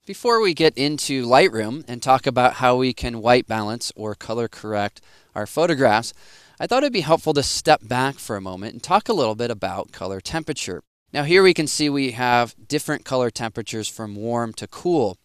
Before we get into Lightroom and talk about how we can white balance or color correct our photographs, I thought it'd be helpful to step back for a moment and talk a little bit about color temperature. Now here we can see we have different color temperatures from warm to cool.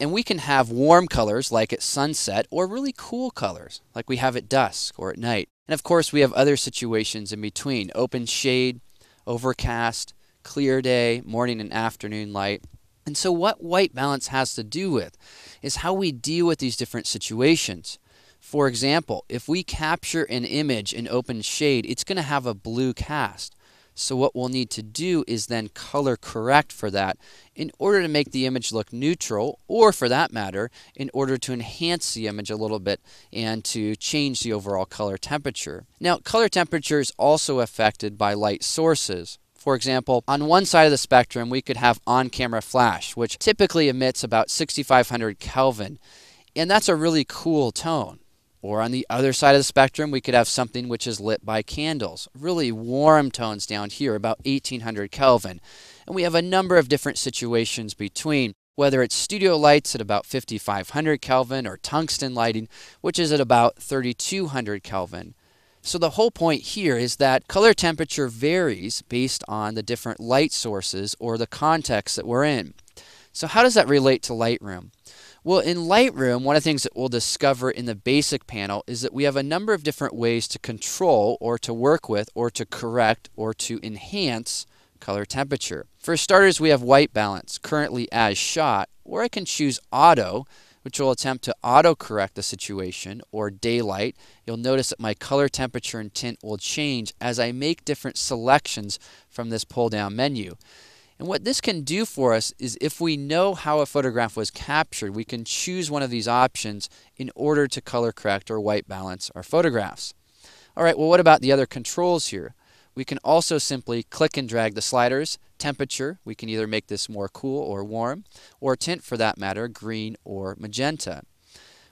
And we can have warm colors like at sunset or really cool colors like we have at dusk or at night. And of course we have other situations in between: open shade, overcast, clear day, morning and afternoon light. And so what white balance has to do with is how we deal with these different situations. For example, if we capture an image in open shade, it's going to have a blue cast. So what we'll need to do is then color correct for that in order to make the image look neutral, or for that matter, in order to enhance the image a little bit and to change the overall color temperature. Now, color temperature is also affected by light sources. For example, on one side of the spectrum, we could have on-camera flash, which typically emits about 6500 Kelvin, and that's a really cool tone. Or on the other side of the spectrum, we could have something which is lit by candles, really warm tones down here, about 1800 Kelvin. And we have a number of different situations between, whether it's studio lights at about 5500 Kelvin or tungsten lighting, which is at about 3200 Kelvin. So the whole point here is that color temperature varies based on the different light sources or the context that we're in. So how does that relate to Lightroom? Well, in Lightroom, one of the things that we'll discover in the basic panel is that we have a number of different ways to control or to work with or to correct or to enhance color temperature. For starters, we have white balance, currently as shot, or I can choose auto, which will attempt to auto-correct the situation, or daylight. You'll notice that my color temperature and tint will change as I make different selections from this pull-down menu. And what this can do for us is, if we know how a photograph was captured, we can choose one of these options in order to color correct or white balance our photographs. All right, well, what about the other controls here? We can also simply click and drag the sliders. Temperature, we can either make this more cool or warm, or tint for that matter, green or magenta.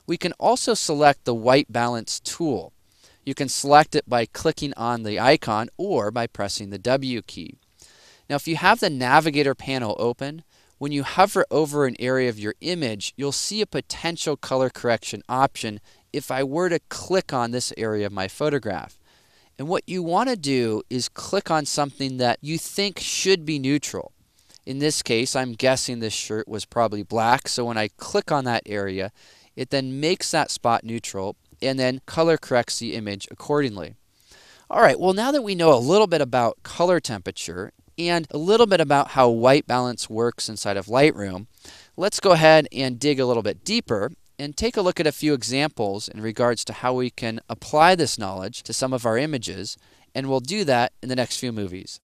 We can also select the white balance tool. You can select it by clicking on the icon or by pressing the W key. Now, if you have the Navigator panel open, when you hover over an area of your image, you'll see a potential color correction option if I were to click on this area of my photograph. And what you want to do is click on something that you think should be neutral. In this case, I'm guessing this shirt was probably black, so when I click on that area, it then makes that spot neutral and then color corrects the image accordingly. All right, well, now that we know a little bit about color temperature and a little bit about how white balance works inside of Lightroom, let's go ahead and dig a little bit deeper and take a look at a few examples in regards to how we can apply this knowledge to some of our images, and we'll do that in the next few movies.